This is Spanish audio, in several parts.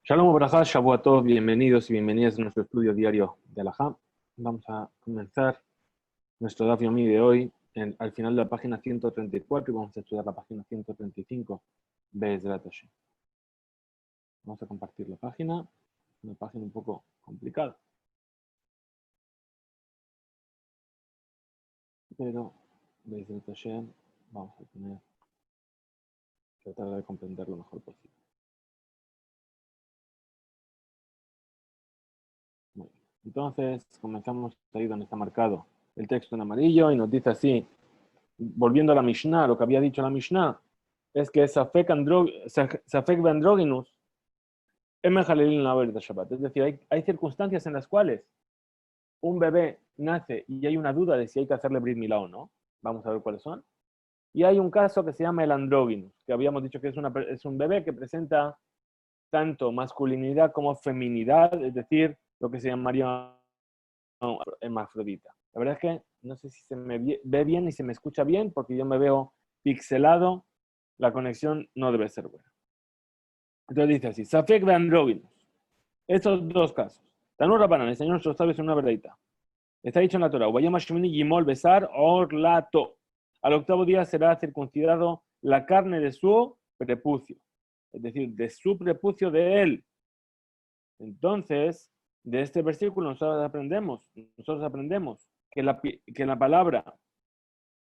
Shalom Obrajá, Shavuot Tov, bienvenidos y bienvenidas a nuestro estudio diario de Alajá. Vamos a comenzar nuestro Daf Yomi de hoy al final de la página 134 y vamos a estudiar la página 135 Be'ezrat Hashem. Vamos a compartir la página, una página un poco complicada, pero Be'ezrat Hashem vamos a tratar de comprender lo mejor posible. Muy bien. Entonces, comenzamos ahí donde está marcado el texto en amarillo y nos dice así, volviendo a la Mishnah, lo que había dicho la Mishnah, es que Safek Androginus es de Shabbat. Es decir, hay circunstancias en las cuales un bebé nace y hay una duda de si hay que hacerle Brit Milá o no. Vamos a ver cuáles son. Y hay un caso que se llama el andróginus, que habíamos dicho que es un bebé que presenta tanto masculinidad como feminidad, es decir, lo que se llamaría hermafrodita. La verdad es que no sé si se me ve bien y se me escucha bien, porque yo me veo pixelado, la conexión no debe ser buena. Entonces dice así, Safek de andróginos. Estos dos casos. Tanur Rabbanan, el Señor nuestro sabio es una verdadita. Está dicho en la Torah, Ubayom Hashemini Yimol Besar Orlato. Al octavo día será circuncidado la carne de su prepucio. Es decir, de su prepucio de él. Entonces, de este versículo nosotros aprendemos que la palabra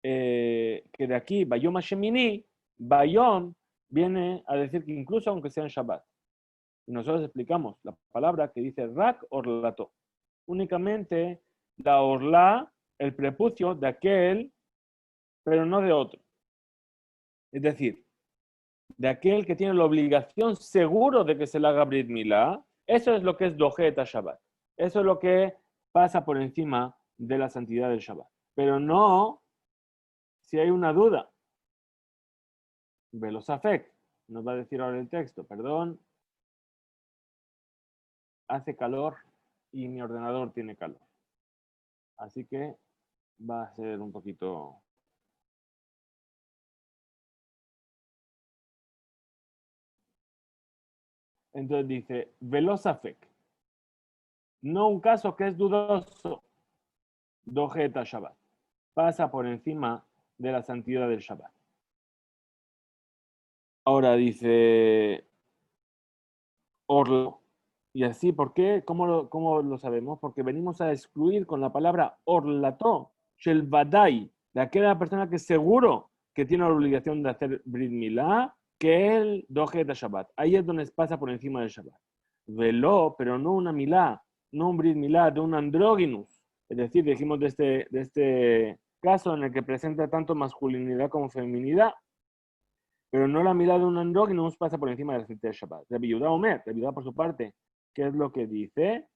que de aquí, Bayom Hashemini, Bayom, viene a decir que incluso aunque sea en Shabbat. Y nosotros explicamos la palabra que dice Rak Orlato. Únicamente la orla, el prepucio de aquel, pero no de otro. Es decir, de aquel que tiene la obligación seguro de que se le haga Brit Milá, eso es lo que es Dojet Shabbat. Eso es lo que pasa por encima de la santidad del Shabbat. Pero no si hay una duda. Velosafek, nos va a decir ahora el texto, perdón, hace calor y mi ordenador tiene calor. Así que va a ser un poquito... Entonces dice, Velosafek, no un caso que es dudoso, Dojeta Shabbat, pasa por encima de la santidad del Shabbat. Ahora dice, Orlo, y así, ¿por qué? ¿Cómo lo sabemos? Porque venimos a excluir con la palabra Orlato, Shel Vadai, de aquella persona que seguro que tiene la obligación de hacer Brit Milá, que él Dojeta Shabbat. Ahí es donde pasa por encima del Shabbat. Veló, pero no una Milá, no un Brit Milá, de un andróginus. Es decir, dijimos de este caso en el que presenta tanto masculinidad como feminidad, pero no la Milá de un andróginus pasa por encima de la santidad del Shabbat. Rabbi Yehuda Omer, Rabbi Yehuda por su parte, ¿qué es lo que dice?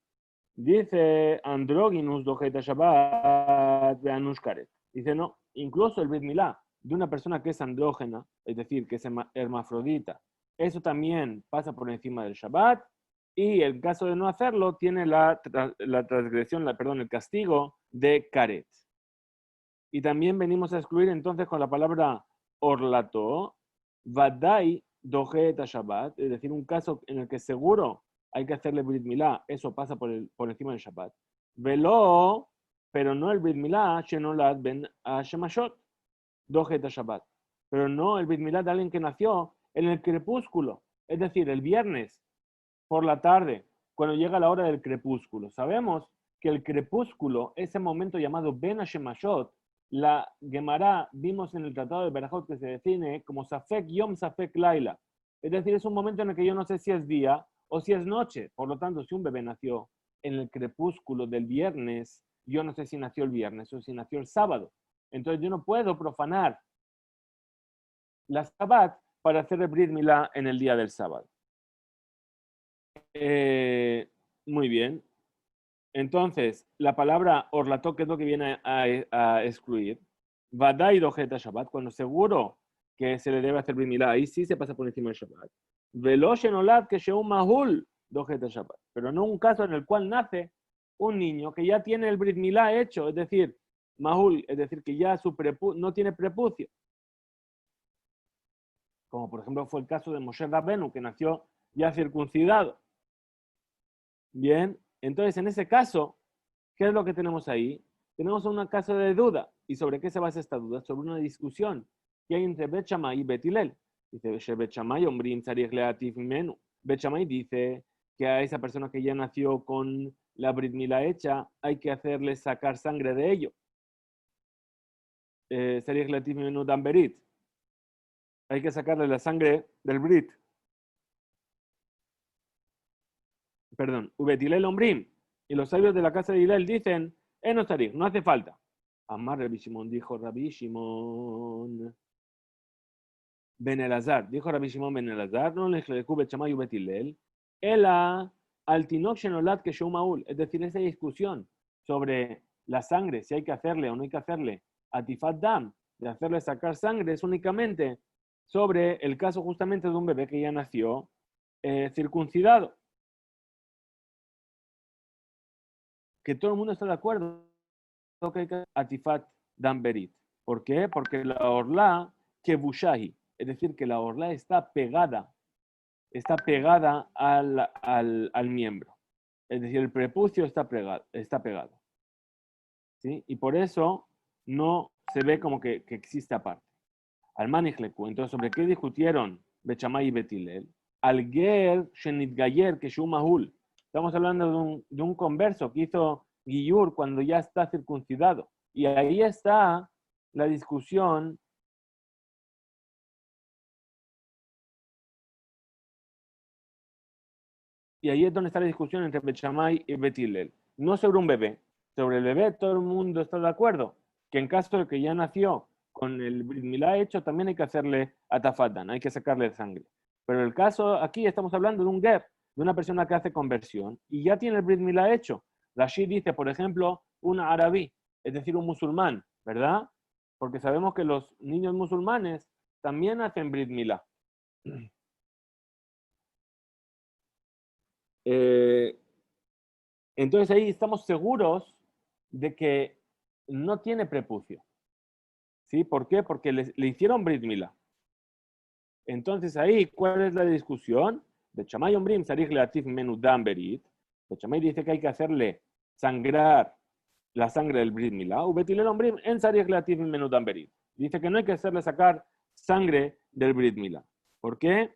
Dice andróginus dojeta Shabbat de anushkaret. Dice no, incluso el Brit Milá de una persona que es andrógena, es decir, que es hermafrodita, eso también pasa por encima del Shabbat, y el caso de no hacerlo tiene la transgresión, perdón, el castigo de karet. Y también venimos a excluir entonces con la palabra orlato, vadai dojeta Shabbat, es decir, un caso en el que seguro hay que hacerle Brit Milá, eso pasa por encima del Shabbat. Veló, pero no el Brit Milá, Shenolad ben Shemashot, Dojeta Shabbat. Pero no el Brit Milá de alguien que nació en el crepúsculo, es decir, el viernes por la tarde, cuando llega la hora del crepúsculo. Sabemos que el crepúsculo, ese momento llamado Ben Shemashot, la Gemara vimos en el Tratado de Berajot que se define como Safek Yom Safek Laila. Es decir, es un momento en el que yo no sé si es día o si es noche. Por lo tanto, si un bebé nació en el crepúsculo del viernes, yo no sé si nació el viernes o si nació el sábado. Entonces yo no puedo profanar la Shabbat para hacer el Brit Milá en el día del sábado. Muy bien. Entonces, la palabra orlato, que es lo que viene a excluir, vadai dojeta Shabbat, cuando seguro que se le debe hacer Brit Milá, ahí sí se pasa por encima del Shabbat. Velo shenolad que sheum mahul dojeta Shabbat, pero no un caso en el cual nace un niño que ya tiene el Brit Milá hecho, es decir, mahul, es decir, que ya no tiene prepucio. Como por ejemplo fue el caso de Moshe Rabbenu, que nació ya circuncidado. Bien, entonces en ese caso, ¿qué es lo que tenemos ahí? Tenemos un caso de duda. ¿Y sobre qué se basa esta duda? Sobre una discusión que hay entre Bet Shammai y Bet Hillel. Dice, Bet Shammai, Omrim Tzarich Leativ Menu. Bet Shammai dice que a esa persona que ya nació con la Brit Mila hecha, hay que hacerle sacar sangre de ello. Tzarich Leativ Menu Dan Berit. Hay que sacarle la sangre del Brit. Perdón, Bet Hillel Omrim. Y los sabios de la casa de Hillel dicen, no Tzarich, no hace falta. Amar Rabbi Shimon, dijo Rabbi Shimon Ben Elazar, dijo Rabbi Shimon Ben Elazar, no le Bet Shammai Bet Hillel, ela al tinok shenolat que maul, es decir, esa discusión sobre la sangre, si hay que hacerle o no hay que hacerle atifat dam, de hacerle sacar sangre, es únicamente sobre el caso justamente de un bebé que ya nació circuncidado. Que todo el mundo está de acuerdo que hay que atifat dam berit. ¿Por qué? Porque la orla que bushahi, es decir, que la orla está pegada al miembro. Es decir, el prepucio está pegado. ¿Sí? Y por eso no se ve como que existe aparte. Al manijleku. Entonces, ¿sobre qué discutieron Bet Shammai y Bet Hillel? Al ger shenitgayer que shumahul. Estamos hablando de un converso que hizo Giyur cuando ya está circuncidado. Y ahí está la discusión. Y ahí es donde está la discusión entre Bet Shammai y Bet Hillel. No sobre un bebé. Sobre el bebé todo el mundo está de acuerdo. Que en caso de que ya nació con el Brit Milá hecho, también hay que hacerle atafatan, hay que sacarle sangre. Pero el caso aquí estamos hablando de un ger, de una persona que hace conversión y ya tiene el Brit Milá hecho. Rashi dice, por ejemplo, un arabí, es decir, un musulmán, ¿verdad? Porque sabemos que los niños musulmanes también hacen Brit Milá. Entonces ahí estamos seguros de que no tiene prepucio. ¿Sí? ¿Por qué? Porque le hicieron Brit Milá. Entonces ahí, ¿cuál es la discusión? De Chamay Ombrim, Sarich Leatif Menudam Berit. De Chamay dice que hay que hacerle sangrar la sangre del Brit Milá. Ubetilel Ombrim en Sarich Leatif Menudam Berit. Dice que no hay que hacerle sacar sangre del Brit Milá. ¿Por qué?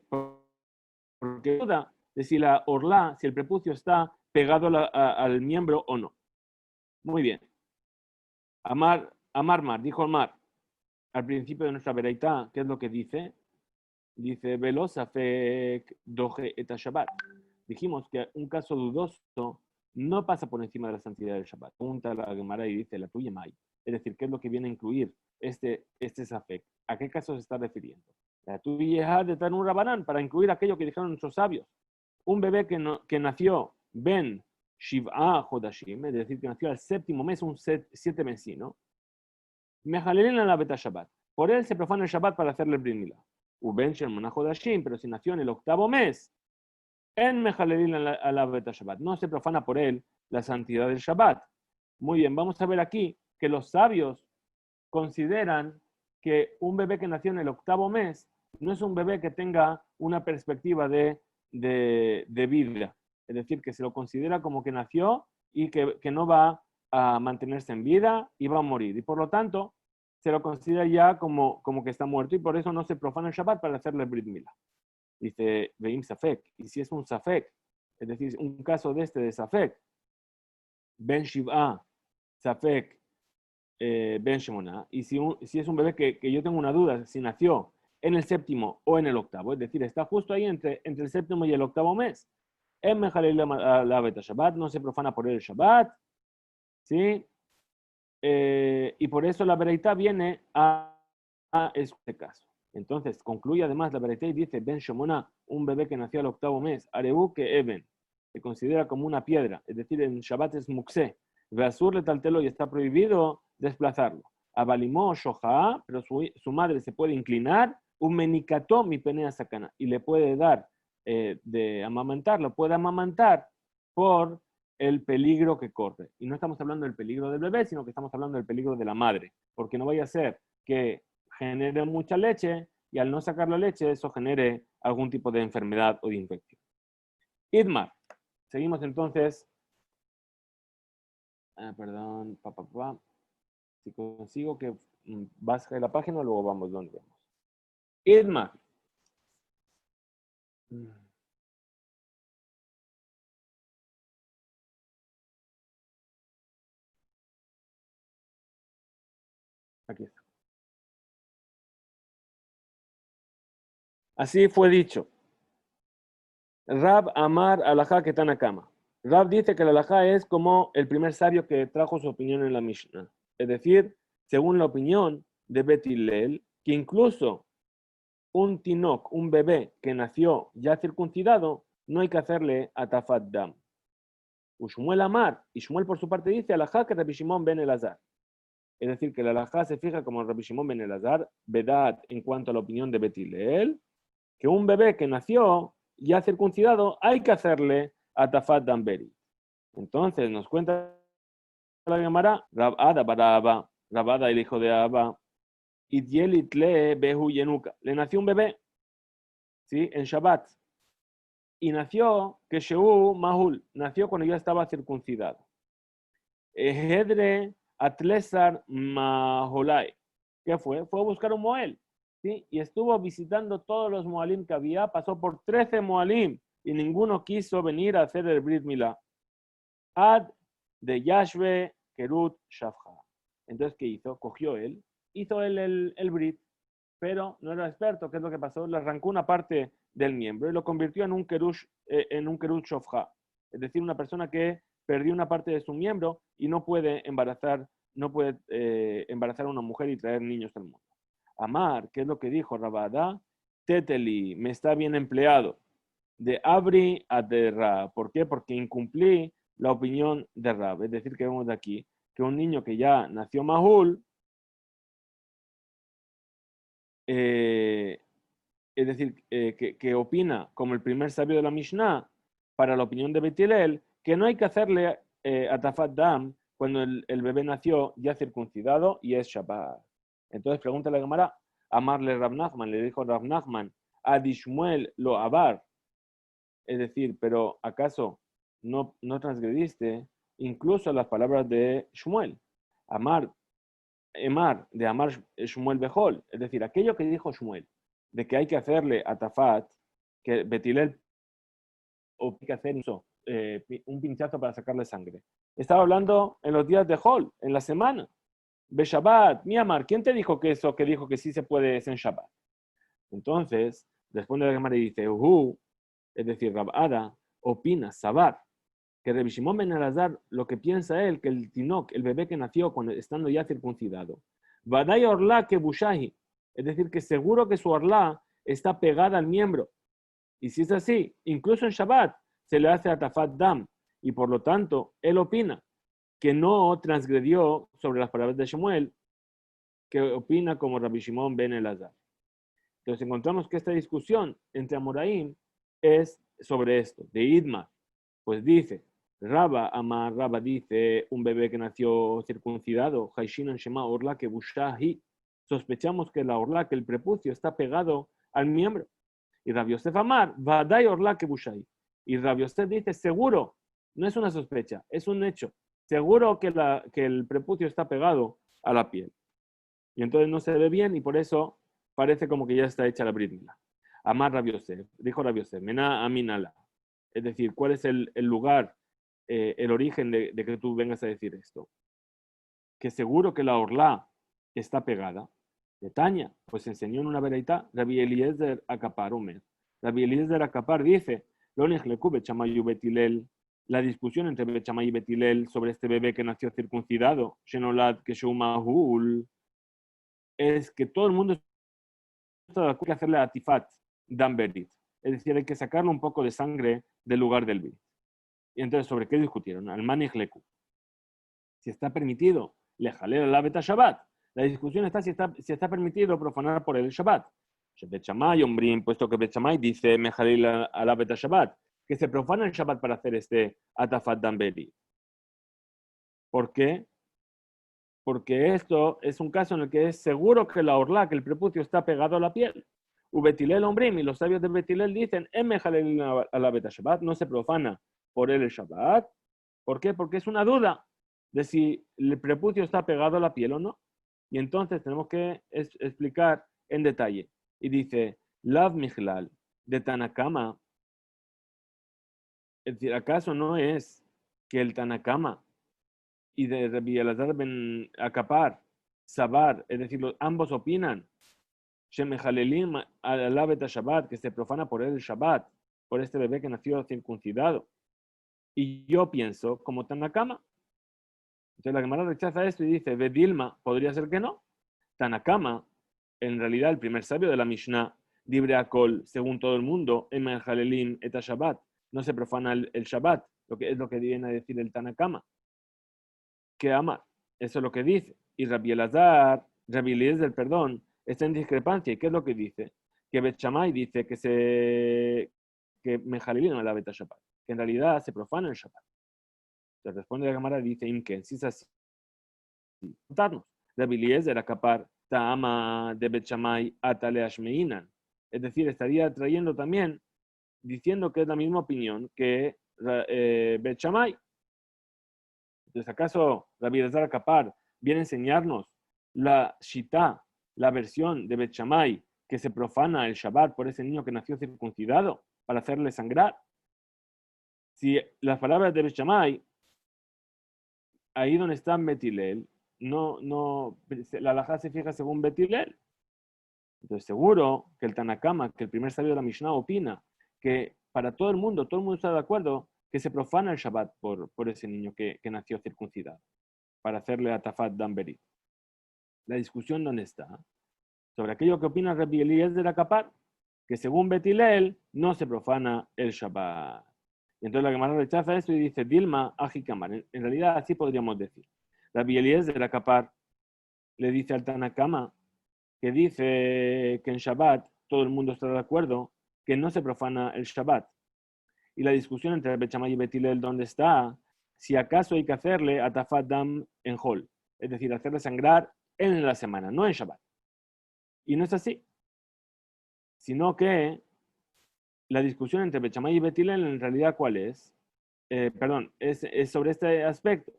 Porque duda de si la orla, si el prepucio está pegado al miembro o no. Muy bien. Mar, dijo Mar, al principio de nuestra vereitá, ¿qué es lo que dice? Dice, Velosafek doje et Shabbat. Dijimos que un caso dudoso no pasa por encima de la santidad del Shabbat. Pregunta la Gemara y dice, la tuya mai. Es decir, ¿qué es lo que viene a incluir este Safek? ¿A qué caso se está refiriendo? La tuya de Tanur Rabanán, para incluir aquello que dijeron nuestros sabios. Un bebé que nació Ben Shiv'a Hodashim, es decir, que nació al séptimo mes, un 7 mesino, Mejalelin a la beta Shabbat. Por él se profana el Shabbat para hacerle el Brit Milá. Uben Shermona Hodashim, pero si nació en el octavo mes, en Mejalelin a la beta Shabbat. No se profana por él la santidad del Shabbat. Muy bien, vamos a ver aquí que los sabios consideran que un bebé que nació en el octavo mes no es un bebé que tenga una perspectiva de vida. Es decir, que se lo considera como que nació y que no va a mantenerse en vida y va a morir. Y por lo tanto, se lo considera ya como que está muerto y por eso no se profana el Shabbat para hacerle Brit Milá. Dice, Veim Safek. Y si es un Safek, es decir, un caso de Safek, Ben Shiv'a, Safek, Ben Shemona. Y si es un bebé que yo tengo una duda, si nació en el séptimo o en el octavo, es decir, está justo ahí entre el séptimo y el octavo mes. En Mejalel la Beta Shabbat, no se profana por el Shabbat, ¿sí? Y por eso la Bereitá viene a este caso. Entonces, concluye además la Bereitá y dice, Ben Shemona, un bebé que nació al octavo mes, Arebu que Eben, se considera como una piedra, es decir, en Shabbat es Muxé, Veasur le taltelo y está prohibido desplazarlo. Abalimó Shoha, pero su madre se puede inclinar, un menicató mi penea sacana, y le puede dar de amamantar, lo puede amamantar por el peligro que corre. Y no estamos hablando del peligro del bebé, sino que estamos hablando del peligro de la madre, porque no vaya a ser que genere mucha leche y al no sacar la leche eso genere algún tipo de enfermedad o de infección. Idmar. Seguimos entonces. Perdón. Si consigo que baje la página, luego vamos donde vamos. Idmar. Aquí está. Así fue dicho. Rab Amar Alajá Ketanakama. Rab dice que la alajá es como el primer sabio que trajo su opinión en la Mishnah. Es decir, según la opinión de Bet Hillel, que incluso un tinok, un bebé que nació ya circuncidado, no hay que hacerle atafat dam. Ushmuel Amar, y Shmuel por su parte dice alajá que Rabbi Shimon ben Elazar. Es decir, que la alajá se fija como Rabbi Shimon ben Elazar, vedad en cuanto a la opinión de Bet Hillel, que un bebé que nació ya circuncidado hay que hacerle atafat damberi. Entonces nos cuenta la Gemara, Rabada Baraba, Rabada el hijo de Abba, Idyelitle Behu Yenuka. Le nació un bebé, ¿sí? En Shabbat. Y nació que Sheu Mahul, nació cuando ya estaba circuncidado. Hedre Atlesar Maholai. ¿Qué fue? Fue a buscar un Moel, ¿sí? Y estuvo visitando todos los Moalim que había, pasó por 13 Moalim y ninguno quiso venir a hacer el Brit Milá. Ad de Yashve Kerut Shafha. Entonces, ¿qué hizo? Cogió él, hizo él el Brit, pero no era experto. ¿Qué es lo que pasó? Le arrancó una parte del miembro y lo convirtió en un Kerut Shafha. Es decir, una persona que perdió una parte de su miembro y no puede embarazar a una mujer y traer niños al mundo. Amar, ¿qué es lo que dijo Rabada? Teteli, me está bien empleado. De Abri a de Ra. ¿Por qué? Porque incumplí la opinión de Rab. Es decir, que vemos de aquí que un niño que ya nació Mahul, es decir, que opina como el primer sabio de la Mishnah, para la opinión de Bet Hillel, que no hay que hacerle atafat dam cuando el bebé nació ya circuncidado y es Shabbat. Entonces pregunta la Gemara, amarle Rav Nachman, le dijo Rav Nachman, Adishmuel lo abar, es decir, pero ¿acaso no transgrediste incluso las palabras de Shmuel? Amar, de Amar Shmuel Bejol, es decir, aquello que dijo Shmuel, de que hay que hacerle a Tafat, que Betilel o hay que hacer un pinchazo para sacarle sangre. Estaba hablando en los días de Hol, en la semana. Beshabbat, mi Amar, ¿quién te dijo que eso que dijo que sí se puede es en Shabbat? Entonces, responde la Gemara y dice, es decir, Rabada, opina, Sabar, que Rabbi Shimon ben Elazar, lo que piensa él, que el tinok, el bebé que nació cuando, estando ya circuncidado, Vadai orla que bushahi, es decir, que seguro que su orla está pegada al miembro. Y si es así, incluso en Shabbat se le hace atafat dam, y por lo tanto, él opina que no transgredió sobre las palabras de Shemuel, que opina como Rabbi Shimon ben Elazar. Entonces encontramos que esta discusión entre Amoraim es sobre esto, de Idma. Pues dice, Raba dice, un bebé que nació circuncidado, Haishinan Shema Orla que Bushahi. Sospechamos que la orla, que el prepucio, está pegado al miembro. Y Rabbi Yosef Amar, Vadai Orla que Bushahi. Y Rabbi Yosef dice, seguro, no es una sospecha, es un hecho. Seguro que el prepucio está pegado a la piel. Y entonces no se ve bien y por eso parece como que ya está hecha la Brit Milá. Amar Rabbi Yosef, dijo Rabbi Yosef, Mena Aminala. Es decir, ¿cuál es el lugar, el origen de que tú vengas a decir esto? Que seguro que la orla está pegada. De Taña, pues enseñó en una veraita, Rabbi Eliezer Akapar Omer. Rabbi Eliezer Akapar dice, la discusión entre Bechamay y Betilel sobre este bebé que nació circuncidado, Shenolad Keshumahul, es que todo el mundo está de acuerdo que hacerle a Tifat Damberit. Es decir, hay que sacarle un poco de sangre del lugar del brit. Y entonces, ¿sobre qué discutieron? Al Manich-Leku. Si está permitido, le jalea la beta Shabbat. La discusión está si está permitido profanar por el Shabbat. Bechamay, hombre, puesto que Bechamay dice, me jalea a la beta Shabbat, que se profana el Shabbat para hacer este Atafat Damberi. ¿Por qué? Porque esto es un caso en el que es seguro que la orla, que el prepucio está pegado a la piel. Betilel Ombrim, y los sabios de Betilel dicen, Emejalel a la Beta Shabbat, no se profana por él el Shabbat. ¿Por qué? Porque es una duda de si el prepucio está pegado a la piel o no. Y entonces tenemos que explicar en detalle. Y dice, Lav Mijlal, de Tanakama, es decir, ¿acaso no es que el Tanakama y de Rabbi Elazar ben Akapar, Sabar, es decir, ambos opinan, Shemejalelim alabet Shabbat, que se profana por él el Shabbat, por este bebé que nació circuncidado? Y yo pienso, como Tanakama. Entonces la Gemara rechaza esto y dice, Bedilma, podría ser que no. Tanakama, en realidad el primer sabio de la Mishnah, libre Akol, según todo el mundo, Emejalelim et Shabbat, no se profana el Shabbat, lo que es lo que viene a decir el Tanakama, que ama, eso es lo que dice. Y Rabbi Elazar, Rabbi Eliezer, perdón, está en discrepancia. ¿Y qué es lo que dice? Que Bet Shammai dice que Mejalelim a la Beta Shabbat, que en realidad se profana el Shabbat. Se responde la Gemara y dice, Imken, si es así, contarnos. Rabbi Eliezer acapar Ta'ama de Bet Shammai atale Ashmeinan. Es decir, estaría trayendo también, diciendo que es la misma opinión que Bet Shammai. Entonces, ¿acaso Rabbi Elazar Akapar viene a enseñarnos la Shita, la versión de Bet Shammai, que se profana el Shabbat por ese niño que nació circuncidado para hacerle sangrar? Si las palabras de Bet Shammai, ahí donde está Betilel, la halajá se fija según Betilel. Entonces, seguro que el Tanakama, que el primer sabio de la Mishnah, opina que para todo el mundo está de acuerdo que se profana el Shabbat por ese niño que nació circuncidado, para hacerle atafat damberi. La discusión, ¿dónde está? Sobre aquello que opina Rabbi Eliezer Akapar, que según Betilel no se profana el Shabbat. Y entonces la Gemara rechaza esto y dice, Dilma ajikamar. En realidad así podríamos decir. Rabbi Eliezer Akapar le dice al Tanakama, que dice que en Shabbat todo el mundo está de acuerdo que no se profana el Shabbat. Y la discusión entre Bet Shammai y Betilel, ¿dónde está? Si acaso hay que hacerle atafat dam en Hol, es decir, hacerle sangrar en la semana, no en Shabbat. Y no es así, sino que la discusión entre Bet Shammai y Betilel en realidad, ¿cuál es? Es sobre este aspecto.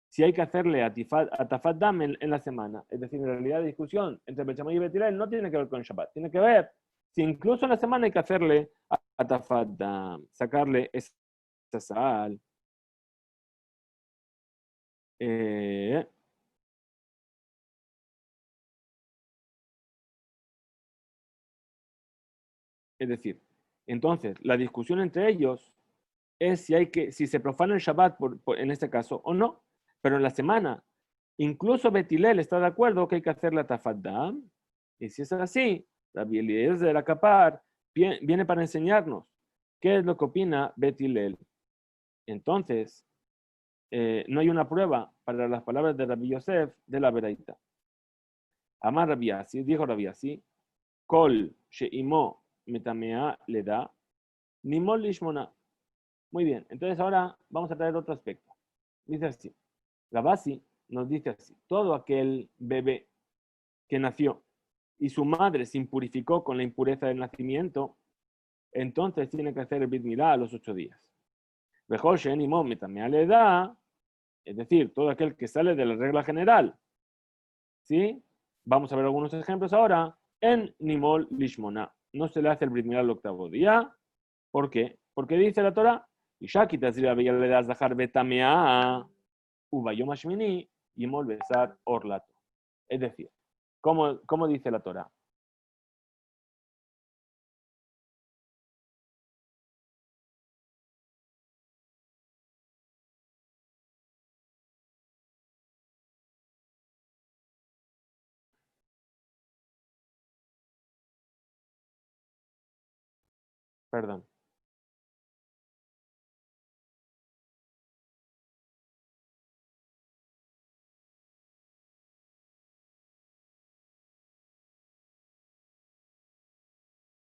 Si hay que hacerle atafat dam en la semana. Es decir, en realidad la discusión entre Bet Shammai y Betilel no tiene que ver con Shabbat, tiene que ver si incluso en la semana hay que hacerle atafat dam, sacarle esa sal. Es decir, entonces, la discusión entre ellos es si se profana el Shabbat en este caso o no, pero en la semana, incluso Betilel está de acuerdo que hay que hacer la tafadam, y si es así, Rabbi Eliezer Akapar viene para enseñarnos qué es lo que opina Betilel. Entonces, no hay una prueba para las palabras de Rabbi Yosef de la Beraita. Amar Rabbi Asi, dijo Rabbi Asi, Kol she'imo metamea le da, nimol lishmona. Muy bien, entonces ahora vamos a traer otro aspecto. Dice así, Rabasi nos dice así, todo aquel bebé que nació y su madre se impurificó con la impureza del nacimiento, entonces tiene que hacer el Brit Milá a los 8 días. Mejor she'imó metamea le da, es decir, todo aquel que sale de la regla general. ¿Sí? Vamos a ver algunos ejemplos ahora. En Nimol Lishmona. No se le hace el Brit Milá al 8º día. ¿Por qué? Porque dice la Torah, Ishaki tazria le das dejar betamea, ubayom hashmini, yimol besar orlato. Es decir, ¿cómo dice la Torah? Perdón.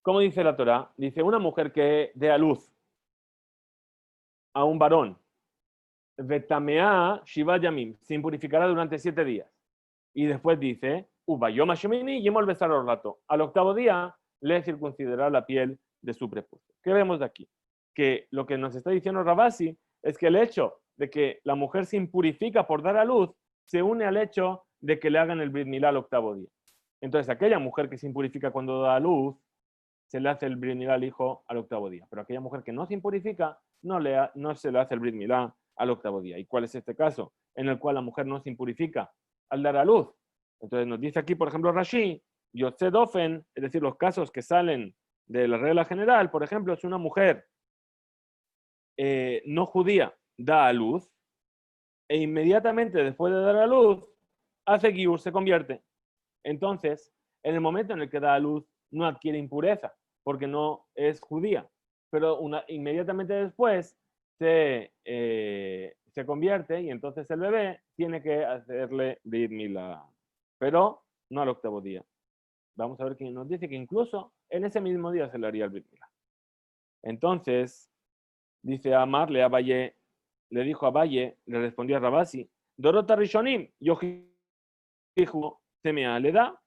¿Cómo dice la Torah? Dice, una mujer que dé a luz a un varón, betamea shiva yamim, se impurificará durante 7 días. Y después dice, Ubayom Hashemini Yemol Besar Orlato. Al 8º día le circuncidará la piel de su prepucio. ¿Qué vemos de aquí? Que lo que nos está diciendo Rabasi es que el hecho de que la mujer se impurifica por dar a luz se une al hecho de que le hagan el Brit Milá al octavo día. Entonces, aquella mujer que se impurifica cuando da a luz, se le hace el Brit Milá al hijo al octavo día. Pero aquella mujer que no se impurifica, no se le hace el Brit Milá al octavo día. ¿Y cuál es este caso? En el cual la mujer no se impurifica al dar a luz. Entonces nos dice aquí, por ejemplo, Rashi, Yotze Dofen, es decir, los casos que salen de la regla general, por ejemplo, si una mujer no judía da a luz e inmediatamente después de dar a luz hace giur, se convierte. Entonces, en el momento en el que da a luz no adquiere impureza porque no es judía, pero inmediatamente después se convierte y entonces el bebé tiene que hacerle Brit Milá, pero no al octavo día. Vamos a ver que nos dice que incluso en ese mismo día se le haría el Brit Milá. Entonces, dice Amar, le dijo a Valle, le respondió a Rabasi, Dorota Rishonim, Yojihu, Semea, le da.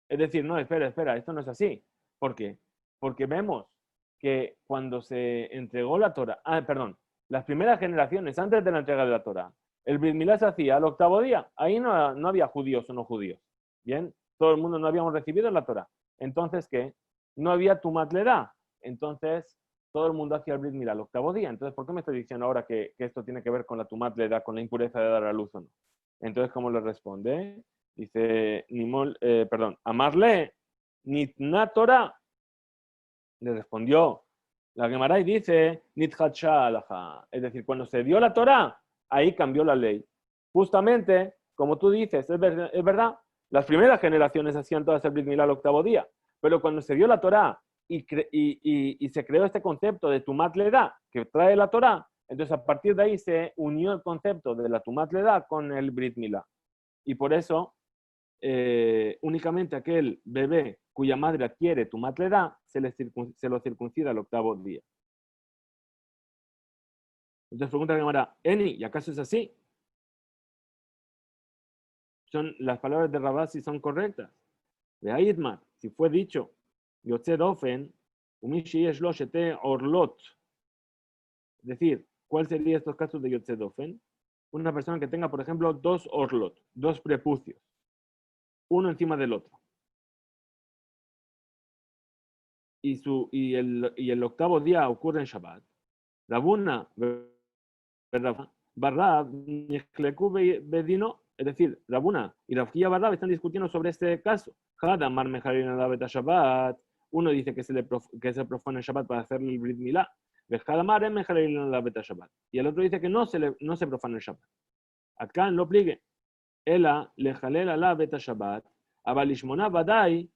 Es decir, no, espera, esto no es así. ¿Por qué? Porque vemos que cuando se entregó la Torah, las primeras generaciones antes de la entrega de la Torah, el Brit Milá se hacía al octavo día. Ahí no había judíos o no judíos. Bien, todo el mundo no habíamos recibido la Torah. Entonces, ¿qué? No había Tumat Ledá. Entonces, todo el mundo hacía el Brit Milá al octavo día. Entonces, ¿por qué me estoy diciendo ahora que esto tiene que ver con la Tumat Ledá, con la impureza de dar a luz o no? Entonces, ¿cómo le responde? Dice, Amarle, Nitna Torah. Le respondió la Gemara y dice, Nithacha alaha. Es decir, cuando se dio la Torah, ahí cambió la ley. Justamente, como tú dices, es verdad, las primeras generaciones hacían todas el Brit Milá al octavo día, pero cuando se dio la Torah y se creó este concepto de Tumat Ledá, que trae la Torah, entonces a partir de ahí se unió el concepto de la Tumat Ledá con el Brit Milá. Y por eso únicamente aquel bebé cuya madre adquiere Tumat Ledá se lo circuncida al octavo día. Entonces pregunta la Gemara, Eni, ¿y acaso es así? Las palabras de Rabasi son correctas. De Aidma, si fue dicho, Yotze Dofen, Umishi es lo shete orlot. Es decir, ¿cuál sería estos casos de Yotze Dofen? Una persona que tenga, por ejemplo, dos orlot, dos prepucios, uno encima del otro. Y el octavo día ocurre en Shabbat. Rabuna, Barrab, Bedino, es decir, Rabuna y Rafkia Barrab están discutiendo sobre este caso. Hadamar Mejarin Alabeta Shabbat. Uno dice que se profana el Shabbat para hacerle el Brit Milá. Hadamar Mejarin Alabeta Shabbat. Y el otro dice que no se profana el Shabbat. Acá en lo pligue. Ela lejalel alabeta Shabbat. Abalishmona Badai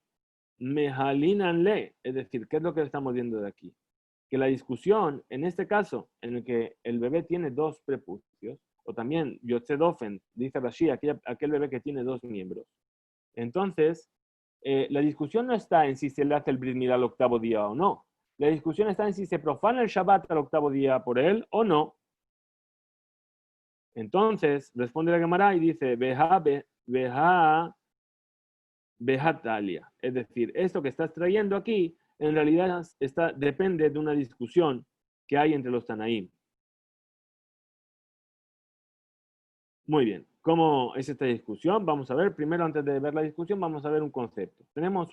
Mehalinanle. Es decir, ¿qué es lo que estamos viendo de aquí? Que la discusión, en este caso, en el que el bebé tiene dos prepucios, o también Yotze Dofen, dice Rashi, aquel bebé que tiene dos miembros. Entonces, la discusión no está en si se le hace el Brit Milá al octavo día o no. La discusión está en si se profana el Shabbat al octavo día por él o no. Entonces, responde la Gemara y dice, Behatalia. Es decir, esto que estás trayendo aquí en realidad depende de una discusión que hay entre los Tanaim. Muy bien, ¿cómo es esta discusión? Vamos a ver, primero antes de ver la discusión, vamos a ver un concepto. Tenemos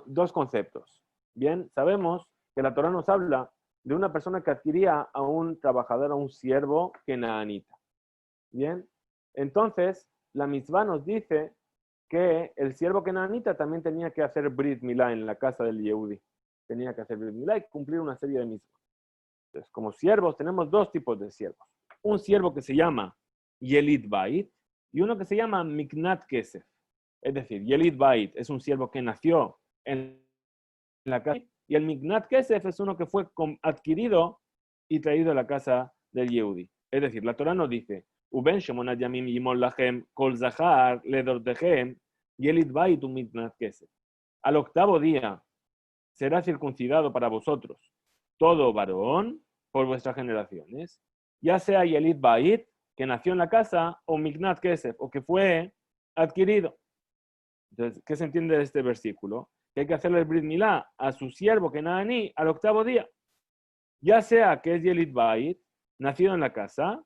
dos conceptos. Bien, sabemos que la Torah nos habla de una persona que adquiría a un trabajador, a un siervo kenaanita. Bien, entonces la mitzvah nos dice que el siervo kenaanita también tenía que hacer Brit Milá en la casa del Yehudi. Tenía que hacer Brit Milá y cumplir una serie de mitzvot. Entonces, como siervos, tenemos dos tipos de siervos. Un siervo que se llama Yelid Bait y uno que se llama Miknat Kesef. Es decir, Yelid Bait es un siervo que nació en la casa y el Miknat Kesef es uno que fue adquirido y traído a la casa del Yehudi. Es decir, la Torah nos dice, Uben Shemonat Yamim Yimol Lachem Kol Zahar Ledortechem Yelid Bait Miknat Kesef. Al octavo día será circuncidado para vosotros todo varón por vuestras generaciones, ya sea Yelid Bait, que nació en la casa, o Miknat Kesef, o que fue adquirido. Entonces, ¿qué se entiende de este versículo? que hay que hacerle el Brit Milá a su siervo Kenaní al octavo día. Ya sea que es Yelit Bait, nacido en la casa,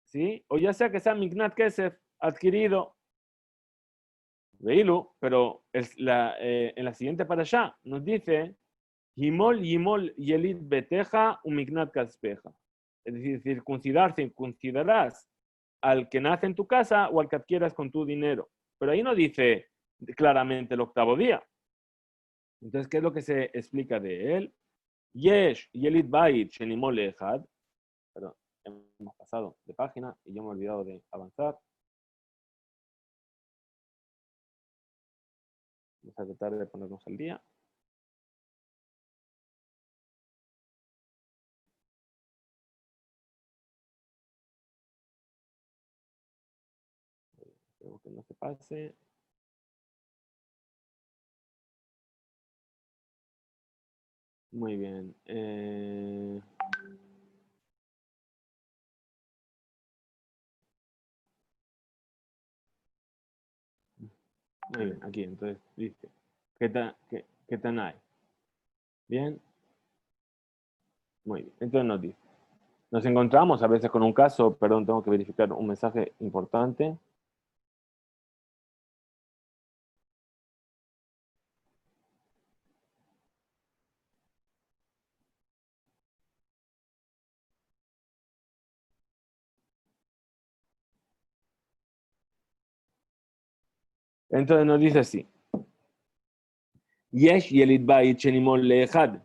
¿sí? O ya sea que sea Mignat Kesef, adquirido. Veilu, pero en la siguiente parashá nos dice Himol Yimol Yelit Beteja Umignat Kaspeja. Es decir, circuncidarás al que nace en tu casa o al que adquieras con tu dinero. Pero ahí no dice claramente el octavo día. Entonces, ¿qué es lo que se explica de él? Yesh Yelit Bait Shenimol Echad. Perdón, hemos pasado de página y yo me he olvidado de avanzar. Vamos a tratar de ponernos al día. Espero que no se pase. Muy bien. Muy bien, aquí entonces dice, ¿qué tan hay? Bien, muy bien. Entonces nos dice, nos encontramos a veces con un caso, perdón, tengo que verificar un mensaje importante. Entonces nos dice así, Yesh Yelit Bait Shenimol Lehad.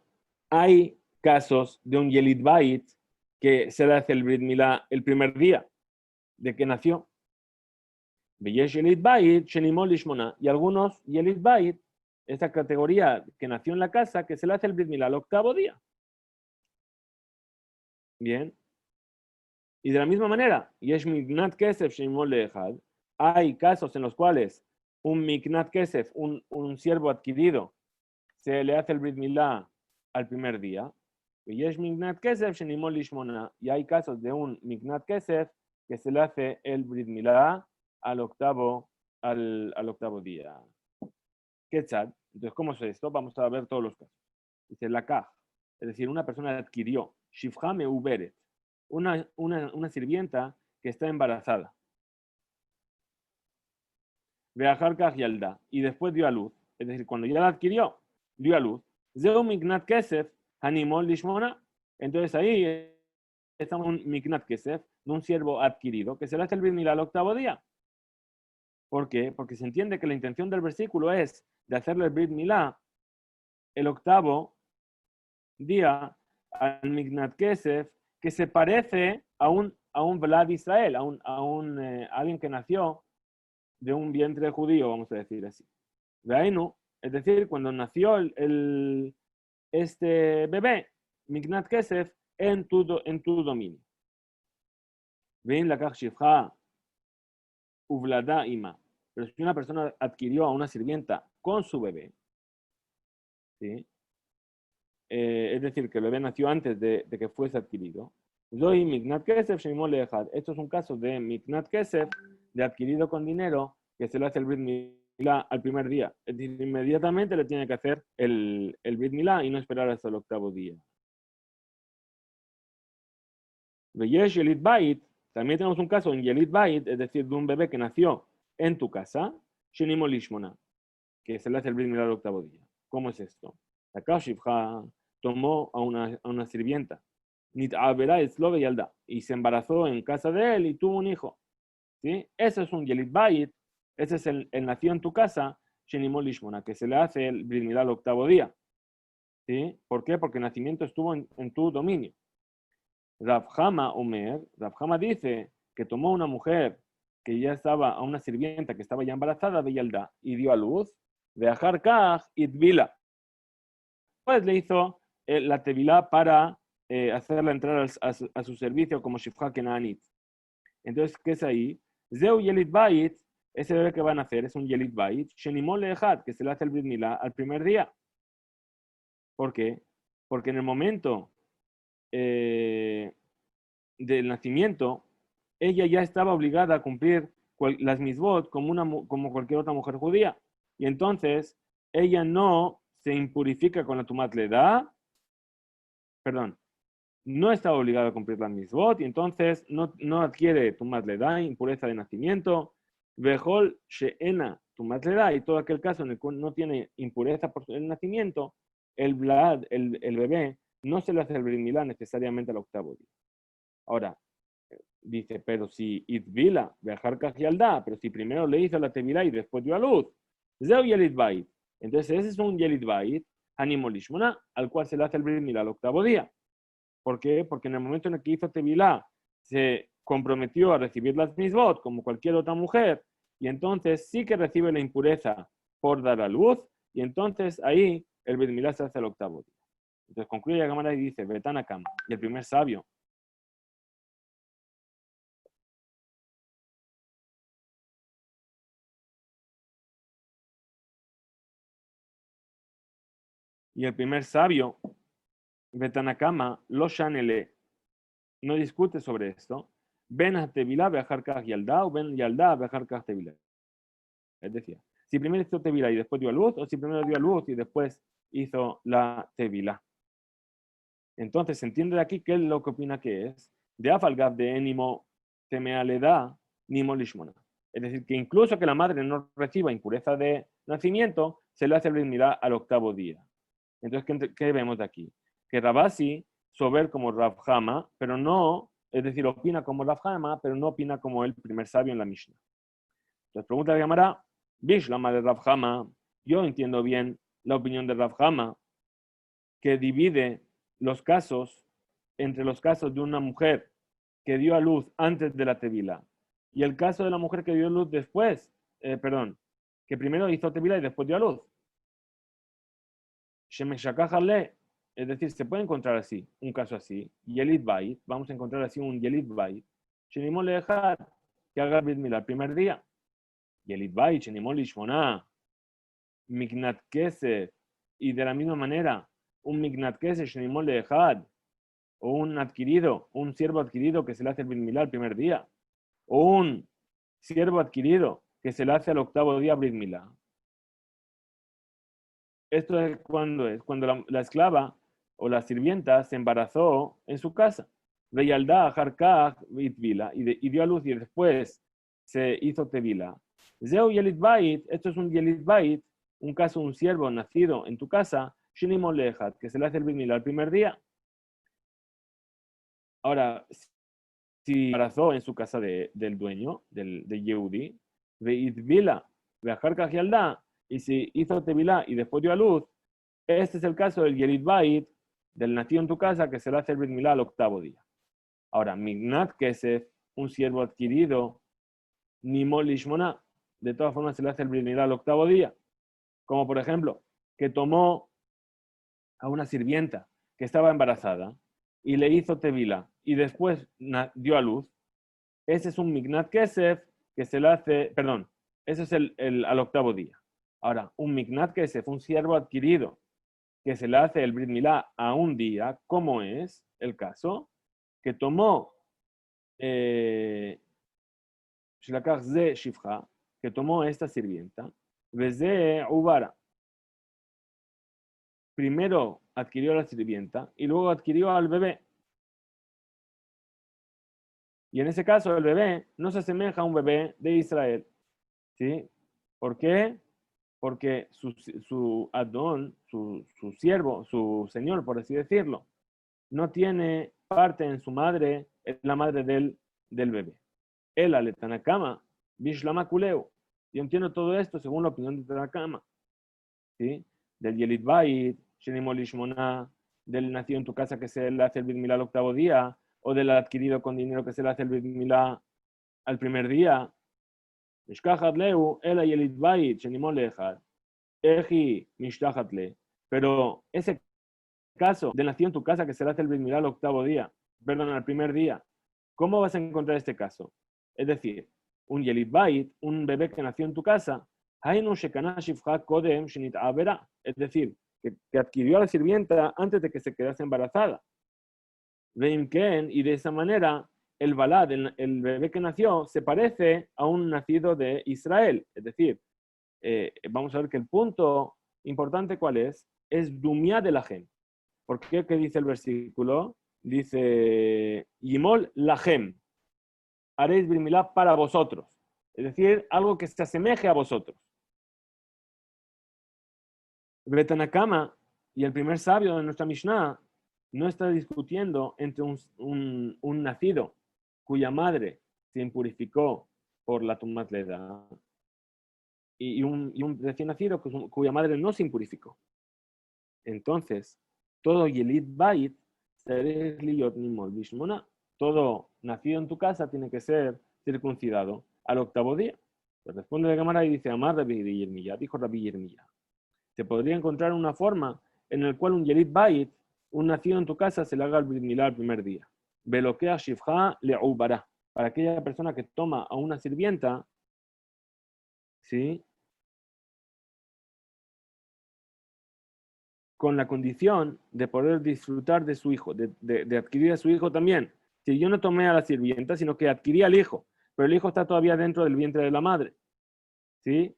Hay casos de un Yelit Bait que se le hace el Brit Milá el primer día de que nació. Yesh Yelit Bait Shenimol Lishmona. Y algunos Yelit Bait, esta categoría que nació en la casa, que se le hace el Brit Milá al octavo día. Bien. Y de la misma manera, Yesh Mignat Kesef Shenimol Lehad. Hay casos en los cuales un Mignat Kesef, un siervo adquirido, se le hace el Brit Milá al primer día. Y hay casos de un Mignat Kesef que se le hace el Brit Milá al octavo día. ¿Qué chat? Entonces, ¿cómo es esto? Vamos a ver todos los casos. Dice la kaj, es decir, una persona adquirió Shifha Meuberet, una sirvienta que está embarazada. Veajar kaj Yalda, y después dio a luz. Es decir, cuando ya la adquirió, dio a luz. Zeu Mignat Kesef Hanimol Lishmona. Entonces ahí estamos un Mignat Kesef, un siervo adquirido, que se le hace el Brit Milá al octavo día. ¿Por qué? Porque se entiende que la intención del versículo es de hacerle el Brit Milá el octavo día al Mignat Kesef, que se parece a un Vlad Israel, a alguien que nació de un vientre judío, vamos a decir así. Veainu, es decir, cuando nació este bebé, Mignat Kesef, en tu dominio. Ven la Shifha Uvlada Ima. Pero si una persona adquirió a una sirvienta con su bebé, ¿sí? Es decir, que el bebé nació antes de que fuese adquirido. Zohi Mignat Kesef Shemimol Lehad. Esto es un caso de Mignat Kesef, de adquirido con dinero, que se le hace el Brit Milá al primer día. Es decir, inmediatamente le tiene que hacer el Brit Milá y no esperar hasta el octavo día. De Yesh Yelit Bait, también tenemos un caso en Yelit Bait, es decir, de un bebé que nació en tu casa, Shenimol Lishmona, que se le hace el Brit Milá al octavo día. ¿Cómo es esto? La Kashifha tomó a una sirvienta, y se embarazó en casa de él y tuvo un hijo. ¿Sí? Ese es un Yelit Bait, ese es el nació en tu casa, Shenimol Lishmona, que se le hace el Brit Milá al octavo día. ¿Sí? ¿Por qué? Porque el nacimiento estuvo en tu dominio. Rav Hama dice que tomó una mujer que ya estaba, a una sirvienta que estaba ya embarazada de Yalda y dio a luz, de Ajar Kaj y Tvila. Pues le hizo la tevilá para hacerla entrar a su servicio como Shifha Kenaanit. Entonces, ¿qué es ahí? Zeu Yelit Bait, ese bebé que van a hacer es un Yelit Bait, Shenimol Lehad, que se le hace el Brit Milá al primer día. ¿Por qué? Porque en el momento del nacimiento, ella ya estaba obligada a cumplir las misbot como cualquier otra mujer judía. Y entonces ella no se impurifica con la tumat leda, perdón, no está obligada a cumplir la misbot y entonces no adquiere tumat leda, impureza de nacimiento, vejol sheena tumat leda, y todo aquel caso en el cual no tiene impureza por el nacimiento, el blad, el bebé, no se le hace el brit milá necesariamente al octavo día. Ahora, dice, pero si Itvila, viajar Yaldá, pero si primero le hizo la Tevilá y después dio a luz, Zeu Yelit Bait. Entonces ese es un Yelit Bait, Animal Lishmona, al cual se le hace el Brit Milá al octavo día. ¿Por qué? Porque en el momento en el que hizo Tevilá, se comprometió a recibir las misbot como cualquier otra mujer, y entonces sí que recibe la impureza por dar a luz, y entonces ahí el Brit Milá se hace al octavo día. Entonces concluye la cámara y dice, Betanakam, y el primer sabio, Betanakama, lo Shanele, no discute sobre esto. Ben a Tevilá, viajar Kaj Yaldá, o Ben Yaldá, viajar Kaj Tevilá. Es decir, si primero hizo Tevilá y después dio a luz, o si primero dio a luz y después hizo la Tevilá. Entonces, se entiende de aquí qué es lo que opina que es. De Afalgab de Enimo Temealeda, Nimo Lishmona. Es decir, que incluso que la madre no reciba impureza de nacimiento, se le hace el Brit Milá al octavo día. Entonces, ¿qué vemos de aquí? Que Rabasi sober como Rav Hama, pero no, es decir, opina como Rav Hama, pero no opina como el primer sabio en la Mishnah. Entonces, pregunta de Gamara, Bish, la madre de Rav Hama, yo entiendo bien la opinión de Rav Hama, que divide los casos entre los casos de una mujer que dio a luz antes de la tevila y el caso de la mujer que dio a luz después, que primero hizo tevila y después dio a luz. Shemeshakajale, es decir, se puede encontrar así, un caso así, Yelit Bait, vamos a encontrar así un Yelit Bait, Shenimol le dejar que haga Brit Milá el primer día. Yelit Bait, Shenimol Lishmoná, Mignat Kesef, y de la misma manera, un Mignat Kesef, Shenimol le dejar, o un adquirido, un siervo adquirido que se le hace el Brit Milá el primer día, o un siervo adquirido que se le hace al octavo día Brit Milá. Esto es cuando la esclava o la sirvienta se embarazó en su casa. Veyaldá, Harkaj, Vitvila, y dio a luz y después se hizo Tevila. Zeu Yelit Bait, esto es un Yelit Bait, un caso de un siervo nacido en tu casa, Shinimon Lejat, que se le hace el Brit Milá el primer día. Ahora, si embarazó en su casa del dueño, de Yehudi, Veitvila, Harkaj Yaldá, y si hizo Tevilá y después dio a luz, este es el caso del Yelit Bait, del nacido en tu casa, que se le hace el Brit Milá al octavo día. Ahora, Mignat Kesef, un siervo adquirido, Nimol Lishmona, de todas formas se le hace el Brit Milá al octavo día. Como por ejemplo, que tomó a una sirvienta que estaba embarazada y le hizo Tevilá y después dio a luz. Ese es un Mignat Kesef que se le hace, perdón, ese es al octavo día. Ahora, un Mignat Kesef, un siervo adquirido que se le hace el Brit Milá a un día, como es el caso, que tomó que tomó esta sirvienta, desde Ubara. Primero adquirió a la sirvienta y luego adquirió al bebé. Y en ese caso el bebé no se asemeja a un bebé de Israel. ¿Sí? ¿Por qué? Porque su Adón, su siervo, su señor, por así decirlo, no tiene parte en su madre, en la madre del bebé. El aletanakama, bishlama kuleu. Yo entiendo todo esto según la opinión de Tanakama. ¿Sí? Del Yelit Bait, Shenimol Lishmona, del nacido en tu casa que se le hace el Brit Milá al octavo día, o del adquirido con dinero que se le hace el Brit Milá al primer día. Mishkachat leu, el Yelit Bait, Shenimol Lejad, Eji Mishtachat le. Pero ese caso del nacido en tu casa que se le hace el Brit Milá al octavo día, perdón, al primer día, ¿cómo vas a encontrar este caso? Es decir, un Yelit Bait, un bebé que nació en tu casa, es decir, que adquirió a la sirvienta antes de que se quedase embarazada. Y de esa manera, el balad, el bebé que nació, se parece a un nacido de Israel. Es decir, vamos a ver que el punto importante, ¿cuál es? Es Dumia de la Gem. ¿Por qué? ¿Qué dice el versículo? Dice, Yimol Lahem, haréis Brit Milá para vosotros. Es decir, algo que se asemeje a vosotros. Betanakama y el primer sabio de nuestra Mishnah no está discutiendo entre un nacido cuya madre se impurificó por la Tumat Leda y un recién nacido cuya madre no se impurificó. Entonces, todo Yelit Bait, todo nacido en tu casa tiene que ser circuncidado al octavo día. Se responde la cámara y dice, Amar Rabbi Yermiyah, dijo Rabbi Yermiyah. Se podría encontrar una forma en la cual un Yelit Bait, un nacido en tu casa, se le haga el Brit Milá el primer día. Beloquea Shifha Le'ubara. Para aquella persona que toma a una sirvienta, ¿sí? Con la condición de poder disfrutar de su hijo, de adquirir a su hijo también. Si yo no tomé a la sirvienta, sino que adquirí al hijo, pero el hijo está todavía dentro del vientre de la madre, ¿sí?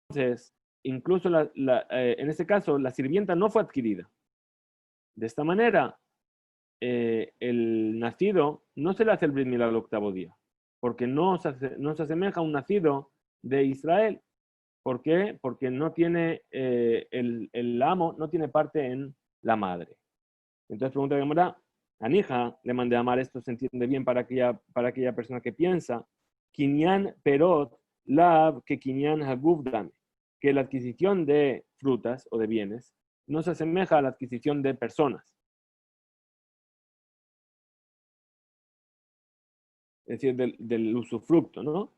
Entonces, incluso en este caso, la sirvienta no fue adquirida. De esta manera, el nacido no se le hace el Brit Milá al octavo día, porque no se asemeja a un nacido de Israel. ¿Por qué? Porque no tiene, el amo no tiene parte en la madre. Entonces pregunta Gemara, Anija, le mandé a amar, esto se entiende bien para aquella persona que piensa, Kinyan perot lav que kinyan haguvdan, que la adquisición de frutas o de bienes no se asemeja a la adquisición de personas. Es decir, del usufructo, ¿no?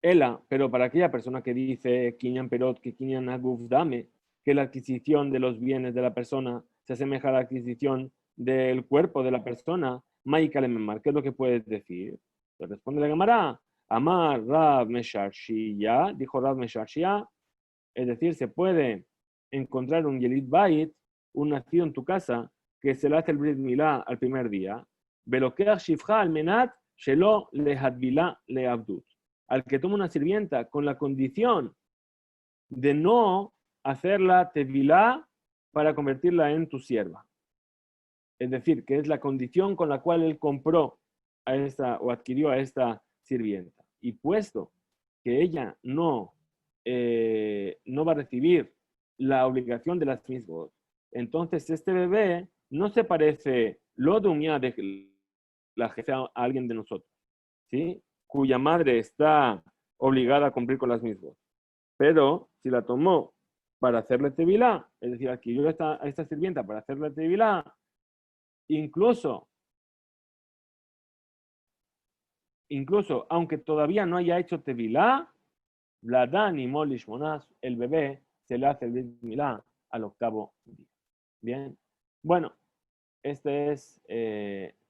Ela, pero para aquella persona que dice Kinyan Perot, que Kinyan Agufdame, que la adquisición de los bienes de la persona se asemeja a la adquisición del cuerpo de la persona, Maika Lememar, ¿qué es lo que puedes decir? Le responde la Gemara, Amar Rav Mesharshiya, dijo Rav Mesharshiya, es decir, se puede encontrar un Yelit Bait, un nacido en tu casa, que se le hace el Brit Milá al primer día, Belokeach Shifcha al Menat, Shelo le Hadvila le Abdut, al que toma una sirvienta con la condición de no hacerla tevilá para convertirla en tu sierva. Es decir, que es la condición con la cual él compró a esta o adquirió a esta sirvienta. Y puesto que ella no va a recibir la obligación de las mismas, entonces este bebé no se parece lo de la jefe a alguien de nosotros, ¿sí? Cuya madre está obligada a cumplir con las mismas. Pero si la tomó para hacerle tevilá, es decir, adquirió a esta sirvienta para hacerle tevilá, incluso aunque todavía no haya hecho tevilá, Vladán y Molish Monás, el bebé se le hace el Brit Milá al octavo día. Bien, bueno, este es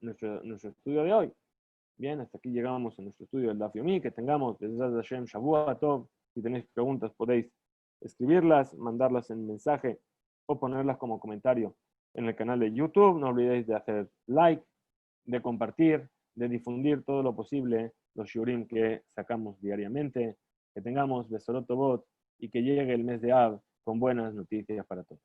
nuestro estudio de hoy. Bien, hasta aquí llegamos a nuestro estudio del Daf Yomi. Que tengamos, Bezrat Hashem, Shavua Tov. Si tenéis preguntas, podéis escribirlas, mandarlas en mensaje o ponerlas como comentario en el canal de YouTube. No olvidéis de hacer like, de compartir, de difundir todo lo posible los shiurim que sacamos diariamente. Que tengamos Besorot Tovot y que llegue el mes de Av con buenas noticias para todos.